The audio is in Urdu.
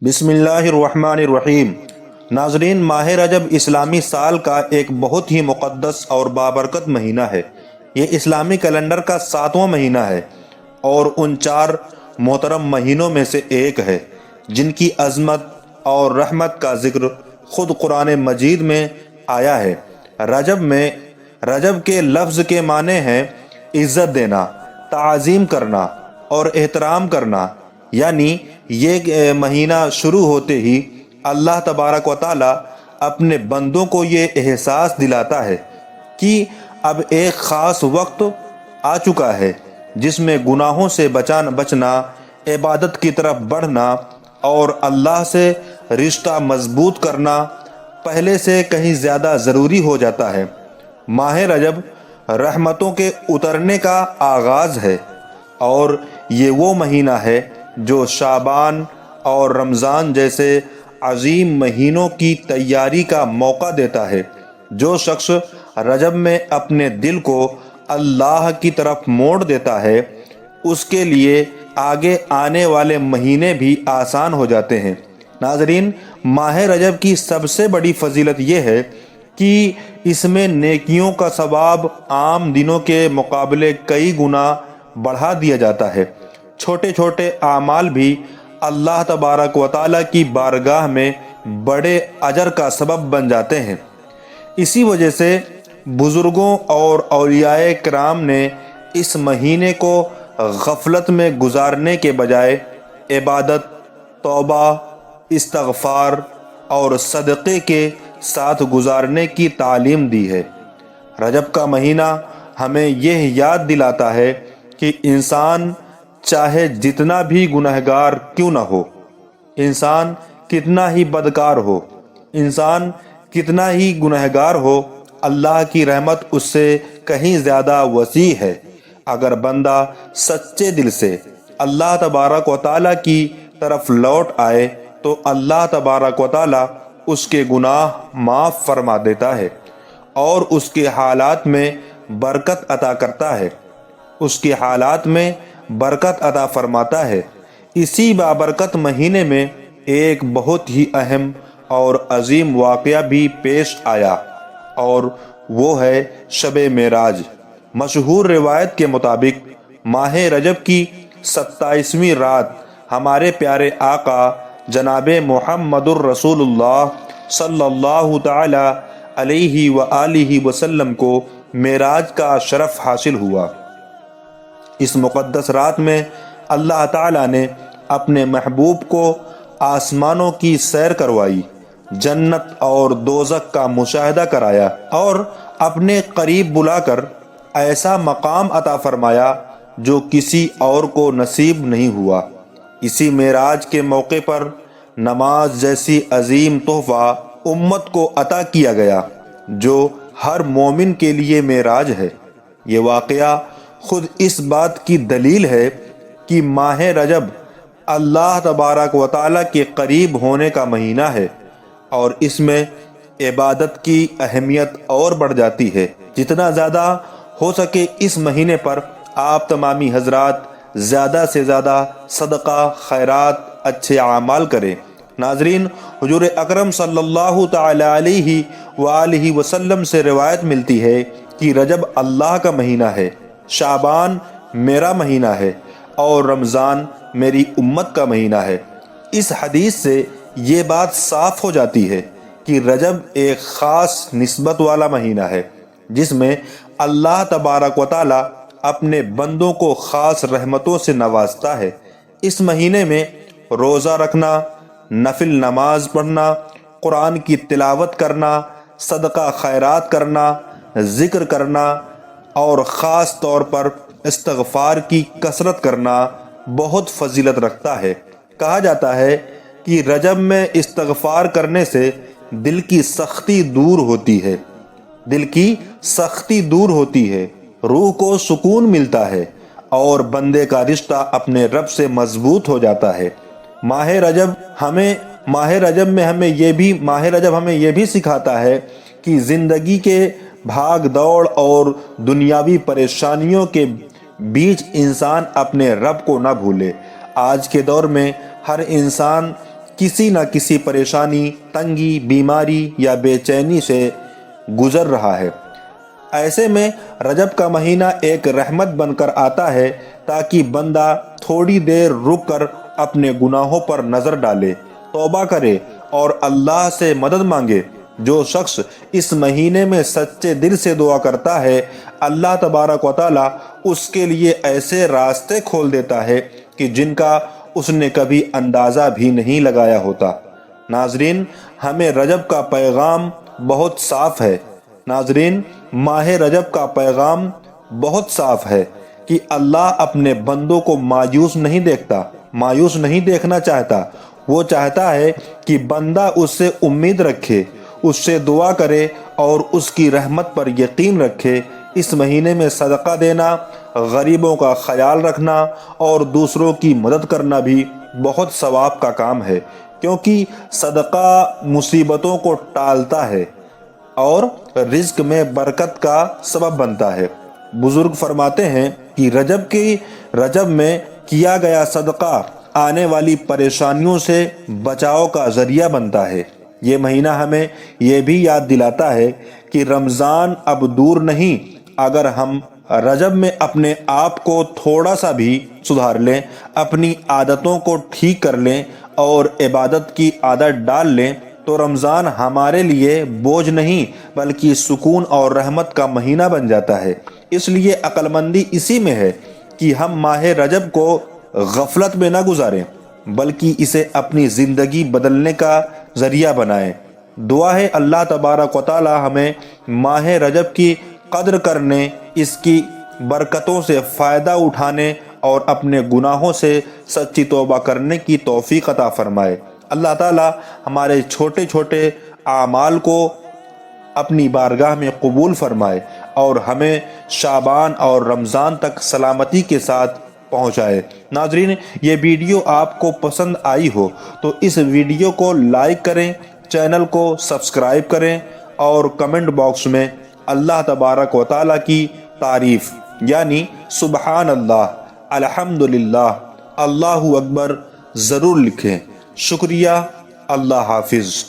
بسم اللہ الرحمن الرحیم۔ ناظرین، ماہ رجب اسلامی سال کا ایک بہت ہی مقدس اور بابرکت مہینہ ہے۔ یہ اسلامی کیلنڈر کا 7واں مہینہ ہے اور ان 4 محترم مہینوں میں سے ایک ہے جن کی عظمت اور رحمت کا ذکر خود قرآن مجید میں آیا ہے۔ رجب کے لفظ کے معنی ہیں عزت دینا، تعظیم کرنا اور احترام کرنا، یعنی یہ مہینہ شروع ہوتے ہی اللہ تبارک و تعالی اپنے بندوں کو یہ احساس دلاتا ہے کہ اب ایک خاص وقت آ چکا ہے جس میں گناہوں سے بچنا، عبادت کی طرف بڑھنا اور اللہ سے رشتہ مضبوط کرنا پہلے سے کہیں زیادہ ضروری ہو جاتا ہے۔ ماہ رجب رحمتوں کے اترنے کا آغاز ہے اور یہ وہ مہینہ ہے جو شعبان اور رمضان جیسے عظیم مہینوں کی تیاری کا موقع دیتا ہے۔ جو شخص رجب میں اپنے دل کو اللہ کی طرف موڑ دیتا ہے اس کے لیے آگے آنے والے مہینے بھی آسان ہو جاتے ہیں۔ ناظرین، ماہ رجب کی سب سے بڑی فضیلت یہ ہے کہ اس میں نیکیوں کا ثواب عام دنوں کے مقابلے کئی گنا بڑھا دیا جاتا ہے۔ چھوٹے چھوٹے اعمال بھی اللہ تبارک و تعالیٰ کی بارگاہ میں بڑے اجر کا سبب بن جاتے ہیں۔ اسی وجہ سے بزرگوں اور اولیاء کرام نے اس مہینے کو غفلت میں گزارنے کے بجائے عبادت، توبہ، استغفار اور صدقے کے ساتھ گزارنے کی تعلیم دی ہے۔ رجب کا مہینہ ہمیں یہ یاد دلاتا ہے کہ انسان چاہے جتنا بھی گنہگار کیوں نہ ہو، انسان کتنا ہی بدکار ہو، انسان کتنا ہی گنہگار ہو، اللہ کی رحمت اس سے کہیں زیادہ وسیع ہے۔ اگر بندہ سچے دل سے اللہ تبارک و تعالیٰ کی طرف لوٹ آئے تو اللہ تبارک و تعالیٰ اس کے گناہ معاف فرما دیتا ہے اور اس کے حالات میں برکت عطا کرتا ہے، اس کے حالات میں برکت عطا فرماتا ہے۔ اسی بابرکت مہینے میں ایک بہت ہی اہم اور عظیم واقعہ بھی پیش آیا اور وہ ہے شب معراج۔ مشہور روایت کے مطابق ماہ رجب کی 27ویں رات ہمارے پیارے آقا جناب محمد الرسول اللہ صلی اللہ تعالی علیہ وآلہ وسلم کو معراج کا شرف حاصل ہوا۔ اس مقدس رات میں اللہ تعالیٰ نے اپنے محبوب کو آسمانوں کی سیر کروائی، جنت اور دوزخ کا مشاہدہ کرایا اور اپنے قریب بلا کر ایسا مقام عطا فرمایا جو کسی اور کو نصیب نہیں ہوا۔ اسی معراج کے موقع پر نماز جیسی عظیم تحفہ امت کو عطا کیا گیا جو ہر مومن کے لیے معراج ہے۔ یہ واقعہ خود اس بات کی دلیل ہے کہ ماہ رجب اللہ تبارک و تعالیٰ کے قریب ہونے کا مہینہ ہے اور اس میں عبادت کی اہمیت اور بڑھ جاتی ہے۔ جتنا زیادہ ہو سکے اس مہینے پر آپ تمامی حضرات زیادہ سے زیادہ صدقہ، خیرات، اچھے اعمال کریں۔ ناظرین، حضور اکرم صلی اللہ تعالی علیہ وآلہ وسلم سے روایت ملتی ہے کہ رجب اللہ کا مہینہ ہے، شعبان میرا مہینہ ہے اور رمضان میری امت کا مہینہ ہے۔ اس حدیث سے یہ بات صاف ہو جاتی ہے کہ رجب ایک خاص نسبت والا مہینہ ہے جس میں اللہ تبارک و تعالی اپنے بندوں کو خاص رحمتوں سے نوازتا ہے۔ اس مہینے میں روزہ رکھنا، نفل نماز پڑھنا، قرآن کی تلاوت کرنا، صدقہ خیرات کرنا، ذکر کرنا اور خاص طور پر استغفار کی کثرت کرنا بہت فضیلت رکھتا ہے۔ کہا جاتا ہے کہ رجب میں استغفار کرنے سے دل کی سختی دور ہوتی ہے، دل کی سختی دور ہوتی ہے، روح کو سکون ملتا ہے اور بندے کا رشتہ اپنے رب سے مضبوط ہو جاتا ہے۔ ماہ رجب ہمیں یہ بھی سکھاتا ہے کہ زندگی کے بھاگ دوڑ اور دنیاوی پریشانیوں کے بیچ انسان اپنے رب کو نہ بھولے۔ آج کے دور میں ہر انسان کسی نہ کسی پریشانی، تنگی، بیماری یا بے چینی سے گزر رہا ہے۔ ایسے میں رجب کا مہینہ ایک رحمت بن کر آتا ہے تاکہ بندہ تھوڑی دیر رک کر اپنے گناہوں پر نظر ڈالے، توبہ کرے اور اللہ سے مدد مانگے۔ جو شخص اس مہینے میں سچے دل سے دعا کرتا ہے، اللہ تبارک و تعالی اس کے لیے ایسے راستے کھول دیتا ہے کہ جن کا اس نے کبھی اندازہ بھی نہیں لگایا ہوتا۔ ناظرین، ہمیں رجب کا پیغام بہت صاف ہے۔ ناظرین، ماہ رجب کا پیغام بہت صاف ہے کہ اللہ اپنے بندوں کو مایوس نہیں دیکھتا، مایوس نہیں دیکھنا چاہتا۔ وہ چاہتا ہے کہ بندہ اس سے امید رکھے، اس سے دعا کرے اور اس کی رحمت پر یقین رکھے۔ اس مہینے میں صدقہ دینا، غریبوں کا خیال رکھنا اور دوسروں کی مدد کرنا بھی بہت ثواب کا کام ہے، کیونکہ صدقہ مصیبتوں کو ٹالتا ہے اور رزق میں برکت کا سبب بنتا ہے۔ بزرگ فرماتے ہیں کہ رجب میں کیا گیا صدقہ آنے والی پریشانیوں سے بچاؤ کا ذریعہ بنتا ہے۔ یہ مہینہ ہمیں یہ بھی یاد دلاتا ہے کہ رمضان اب دور نہیں۔ اگر ہم رجب میں اپنے آپ کو تھوڑا سا بھی سدھار لیں، اپنی عادتوں کو ٹھیک کر لیں اور عبادت کی عادت ڈال لیں تو رمضان ہمارے لیے بوجھ نہیں بلکہ سکون اور رحمت کا مہینہ بن جاتا ہے۔ اس لیے عقل مندی اسی میں ہے کہ ہم ماہ رجب کو غفلت میں نہ گزاریں بلکہ اسے اپنی زندگی بدلنے کا ذریعہ بنائیں۔ دعا ہے اللہ تبارک و تعالی ہمیں ماہ رجب کی قدر کرنے، اس کی برکتوں سے فائدہ اٹھانے اور اپنے گناہوں سے سچی توبہ کرنے کی توفیق عطا فرمائے۔ اللہ تعالی ہمارے چھوٹے چھوٹے اعمال کو اپنی بارگاہ میں قبول فرمائے اور ہمیں شعبان اور رمضان تک سلامتی کے ساتھ پہنچائے۔ ناظرین، یہ ویڈیو آپ کو پسند آئی ہو تو اس ویڈیو کو لائک کریں، چینل کو سبسکرائب کریں اور کمنٹ باکس میں اللہ تبارک و تعالیٰ کی تعریف یعنی سبحان اللہ، الحمدللہ، اللہ اکبر ضرور لکھیں۔ شکریہ۔ اللہ حافظ۔